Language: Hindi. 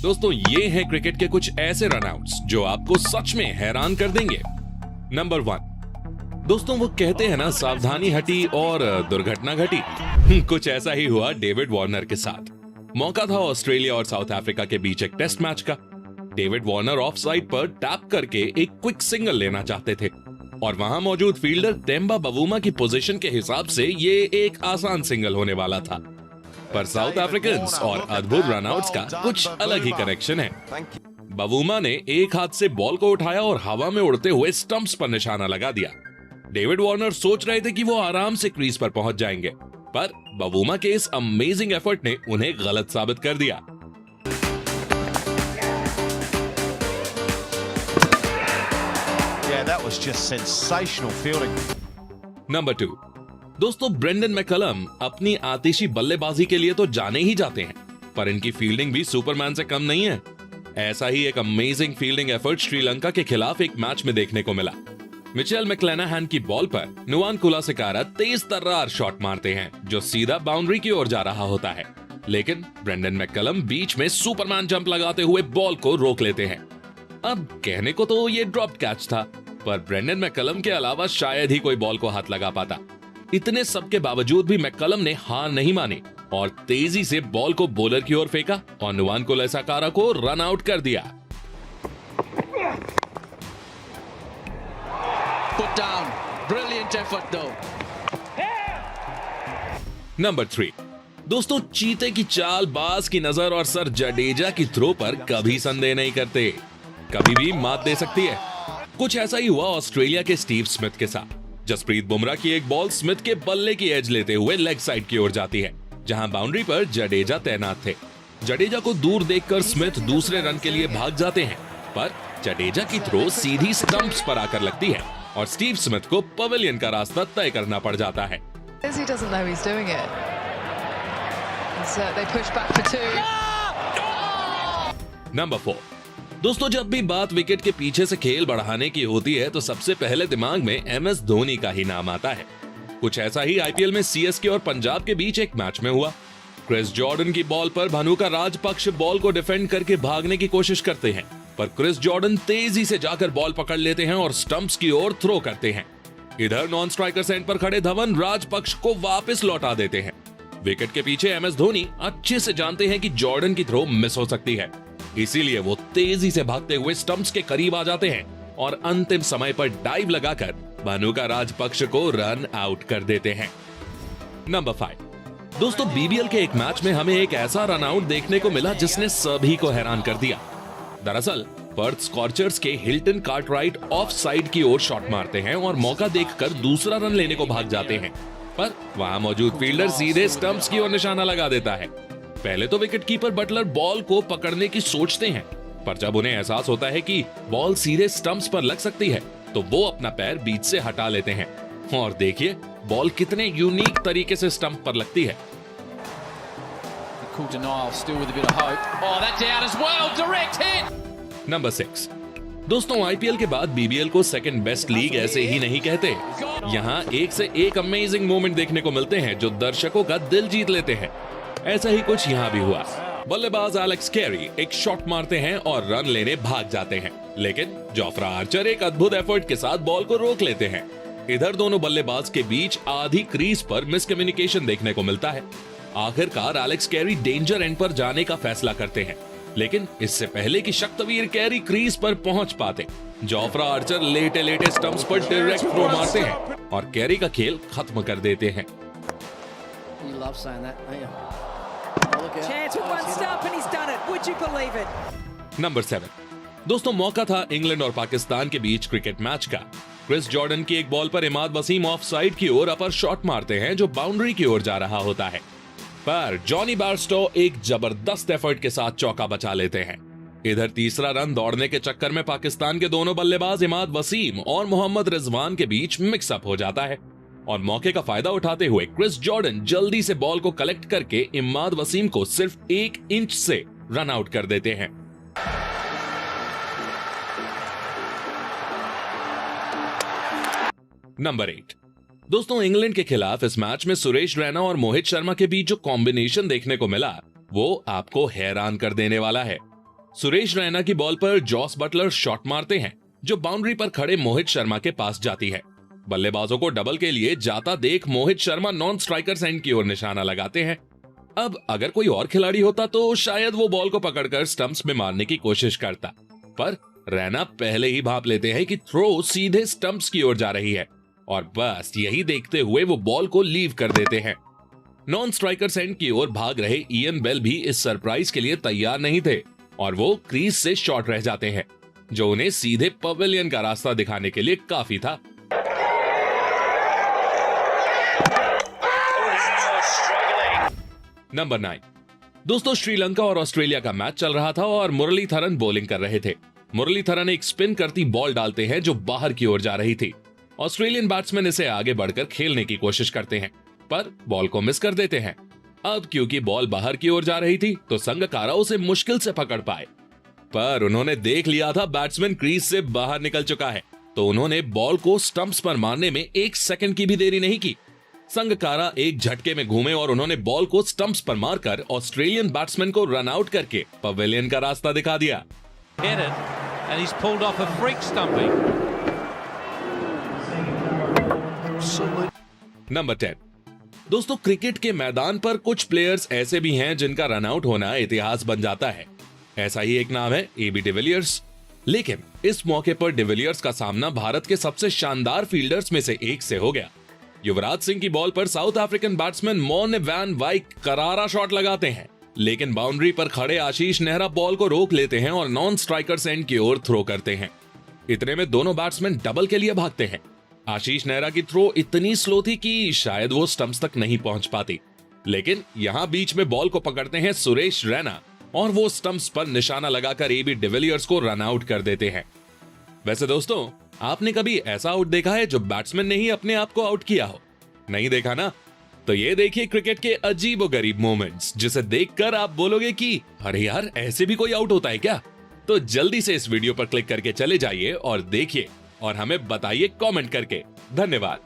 दोस्तों ये हैं क्रिकेट के कुछ ऐसे रनआउट्स जो आपको सच में हैरान कर देंगे। नंबर 1। दोस्तों वो कहते हैं ना, सावधानी हटी और दुर्घटना घटी। कुछ ऐसा ही हुआ डेविड वार्नर के साथ। मौका था ऑस्ट्रेलिया और साउथ अफ्रीका के बीच एक टेस्ट मैच का। डेविड वार्नर ऑफ साइड पर टैप करके एक क्विक सिंगल लेना चाहते थे और वहां मौजूद फील्डर डेम्बा बवूमा की पोजीशन के हिसाब से ये एक आसान सिंगल होने वाला था, पर साउथ अफ्रीकन्स और अद्भुत रनआउट्स का कुछ अलग ही कनेक्शन है। बवूमा ने एक हाथ से बॉल को उठाया और हवा में उड़ते हुए स्टंप्स पर निशाना लगा दिया। डेविड वार्नर सोच रहे थे कि वो आराम से क्रीज पर पहुंच जाएंगे, पर बवूमा के इस अमेजिंग एफर्ट ने उन्हें गलत साबित कर दिया। That was just sensational fielding. Number 2। दोस्तों ब्रेंडन मैकलम अपनी आतिशी बल्लेबाजी के लिए तो जाने ही जाते हैं, पर इनकी फील्डिंग भी सुपरमैन से कम नहीं है। ऐसा ही एक अमेजिंग फील्डिंग एफर्ट श्रीलंका के खिलाफ एक मैच में देखने को मिला। मिचेल मैक्लेनाहन की बॉल पर नुवान कुलासेकारा तेज तर्रार शॉट मारते हैं जो सीधा बाउंड्री की ओर जा रहा होता है, लेकिन ब्रेंडन मैकलम बीच में सुपरमैन जंप लगाते हुए बॉल को रोक लेते हैं। अब कहने को तो ये ड्रॉप कैच था, पर ब्रेंडन मैकलम के अलावा शायद ही कोई बॉल को हाथ लगा पाता। इतने सब के बावजूद भी मैकलम ने हार नहीं मानी और तेजी से बॉल को बॉलर की ओर फेंका और नुवान कुलासेकारा को रन आउट कर दिया। Put down. Brilliant effort though. Number 3। दोस्तों चीते की चाल, बाज की नजर और सर जडेजा की थ्रो पर कभी संदेह नहीं करते, कभी भी मात दे सकती है। कुछ ऐसा ही हुआ ऑस्ट्रेलिया के स्टीव स्मिथ के साथ। जसप्रीत बुमराह की एक बॉल स्मिथ के बल्ले की एज लेते हुए लेग साइड की ओर जाती है, जहां बाउंड्री पर जडेजा तैनात थे। जडेजा को दूर देखकर स्मिथ दूसरे रन के लिए भाग जाते हैं, पर जडेजा की थ्रो सीधी स्टंप्स पर आकर लगती है और स्टीव स्मिथ को पवेलियन का रास्ता तय करना पड़ जाता है। He doesn't know he's doing it. So they push back for 2. Number 4। दोस्तों जब भी बात विकेट के पीछे से खेल बढ़ाने की होती है तो सबसे पहले दिमाग में MS धोनी का ही नाम आता है। कुछ ऐसा ही IPL में CSK और पंजाब के बीच एक मैच में हुआ। क्रिस जॉर्डन की बॉल पर भानुका राजपक्ष बॉल को डिफेंड करके भागने की कोशिश करते हैं, पर क्रिस जॉर्डन तेजी से जाकर बॉल पकड़ लेते हैं और स्टंप्स की ओर थ्रो करते हैं। इधर नॉन स्ट्राइकर एंड पर खड़े धवन राजपक्ष को वापस लौटा देते हैं। विकेट के पीछे MS धोनी अच्छे से जानते हैं कि जॉर्डन की थ्रो मिस हो सकती है, इसीलिए वो तेजी से भागते हुए स्टंप्स के करीब आ जाते हैं और अंतिम समय पर डाइव लगाकर भानुका राजपक्ष को रन आउट कर देते हैं। नंबर 5। दोस्तों BBL के एक मैच में हमें एक ऐसा रन आउट देखने को मिला जिसने सभी को हैरान कर दिया। दरअसल पर्थ स्कॉर्चर्स के हिल्टन कार्टराइट ऑफ साइड की ओर शॉट मारते हैं और मौका देखकर दूसरा रन लेने को भाग जाते हैं, पर वहां मौजूद फील्डर सीधे स्टंप्स की ओर निशाना लगा देता है। पहले तो विकेट कीपर बटलर बॉल को पकड़ने की सोचते हैं, पर जब उन्हें एहसास होता है कि बॉल सीधे स्टंप्स पर लग सकती है तो वो अपना पैर बीच से हटा लेते हैं और देखिए बॉल कितने यूनिक तरीके से स्टंप पर लगती है। Cool denial, still with a bit of hope. Oh, that's out as well. Direct hit. Number 6। दोस्तों IPL के बाद BBL को सेकंड बेस्ट लीग ऐसे ही नहीं कहते। यहाँ एक से एक अमेजिंग मोमेंट देखने को मिलते हैं जो दर्शकों का दिल जीत लेते हैं। ऐसा ही कुछ यहाँ भी हुआ। बल्लेबाज एलेक्स कैरी एक शॉट मारते हैं और रन लेने भाग जाते हैं, लेकिन जोफ्रा आर्चर एक अद्भुत एफर्ट के साथ बॉल को रोक लेते हैं। इधर दोनों बल्लेबाज के बीच आधी क्रीज पर मिसकम्युनिकेशन देखने को मिलता है। आखिरकार एलेक्स कैरी डेंजर एंड पर जाने का फैसला करते हैं, लेकिन इससे पहले कि शक्तवीर कैरी क्रीज पर पहुंच पाते, जोफ्रा आर्चर लेटे लेटे स्टंप्स पर डायरेक्ट थ्रो मारते हैं और कैरी का खेल खत्म कर देते हैं। You love saying that, don't you? Chance with one stump and he's done it. Would you believe it? Number 7। दोस्तों मौका था इंग्लैंड और पाकिस्तान के बीच क्रिकेट मैच का। क्रिस जॉर्डन की एक बॉल पर इमाद वसीम ऑफ साइड की ओर अपर शॉट मारते हैं जो बाउंड्री की ओर जा रहा होता है, पर जॉनी बारस्टो एक जबरदस्त एफर्ट के साथ चौका बचा लेते हैं। इधर तीसरा रन दौड़ने के चक्कर में पाकिस्तान के दोनों बल्लेबाज इमाद वसीम और मोहम्मद रिजवान के बीच मिक्सअप हो जाता है और मौके का फायदा उठाते हुए क्रिस जॉर्डन जल्दी से बॉल को कलेक्ट करके इमाद वसीम को सिर्फ 1 इंच से रन आउट कर देते हैं। नंबर 8। दोस्तों इंग्लैंड के खिलाफ इस मैच में सुरेश रैना और मोहित शर्मा के बीच जो कॉम्बिनेशन देखने को मिला वो आपको हैरान कर देने वाला है। सुरेश रैना की बॉल पर जॉस बटलर शॉट मारते हैं जो बाउंड्री पर खड़े मोहित शर्मा के पास जाती है। बल्लेबाजों को डबल के लिए जाता देख Mohit Sharma non strikers and की ओर निशाना लगाते हैं। अब अगर कोई और खिलाड़ी होता तो शायद वो बॉल को पकड़कर स्टंप्स में मारने की कोशिश करता, पर रैना पहले ही भांप लेते हैं कि थ्रो सीधे स्टंप्स की ओर जा रही है और बस यही देखते हुए वो बॉल को लीव कर देते हैं। नॉन स्ट्राइकर्स एंड की ओर भाग रहे इयन बेल भी इस सरप्राइज के लिए तैयार नहीं थे और वो क्रीज से शॉर्ट रह जाते हैं, जो उन्हें सीधे पवेलियन का रास्ता दिखाने के लिए काफी था। नंबर 9। दोस्तों, श्रीलंका और ऑस्ट्रेलिया का मैच चल रहा था और मुरलीधरन बॉलिंग कर रहे थे। मुरलीधरन एक स्पिन करती बॉल डालते हैं जो बाहर की ओर जा रही थी। ऑस्ट्रेलियन बैट्समैन इसे आगे बढ़कर खेलने की कोशिश करते हैं पर बॉल को मिस कर देते हैं। अब क्योंकि बॉल बाहर की ओर जा रही थी तो संगकारा उसे मुश्किल से पकड़ पाए, पर उन्होंने देख लिया था बैट्समैन क्रीज से बाहर निकल चुका है, तो उन्होंने बॉल को स्टंप्स पर मारने में 1 सेकंड की भी देरी नहीं की। संगकारा एक झटके में घूमे और उन्होंने बॉल को स्टंप्स पर मारकर ऑस्ट्रेलियन बैट्समैन को रन आउट करके पवेलियन का रास्ता दिखा दिया। And he's pulled off a freak stumping. Number 10। दोस्तों, क्रिकेट के मैदान पर कुछ प्लेयर्स ऐसे भी हैं जिनका रन आउट होना इतिहास बन जाता है। ऐसा ही एक नाम है एबी डिविलियर्स। लेकिन इस मौके पर डिविलियर्स का सामना भारत के सबसे शानदार फील्डर्स में से एक से हो गया। युवराज सिंह की बॉल पर South African batsman Morne van Wyk करारा शॉट लगाते हैं, लेकिन बाउंड्री पर खड़े आशीष नेहरा बॉल को रोक लेते हैं और नॉन स्ट्राइकर्स एंड की ओर थ्रो करते हैं। इतने में दोनों बैट्समैन डबल के लिए भागते हैं। आशीष नेहरा की थ्रो इतनी स्लो थी कि शायद वो स्टंप्स तक नहीं पहुंच पाती, लेकिन यहां बीच में बॉल को पकड़ते हैं सुरेश रैना और वो स्टंप्स पर निशाना लगाकर एबी डिविलियर्स को रन आउट कर देते हैं। वैसे दोस्तों, आपने कभी ऐसा आउट देखा है जो बैट्समैन ने ही अपने आप को आउट किया हो? नहीं देखा ना? तो ये देखिए क्रिकेट के अजीबोगरीब मोमेंट्स, जिसे देखकर आप बोलोगे कि अरे यार, ऐसे भी कोई आउट होता है क्या? तो जल्दी से इस वीडियो पर क्लिक करके चले जाइए और देखिए और हमें बताइए कमेंट करके। धन्यवाद।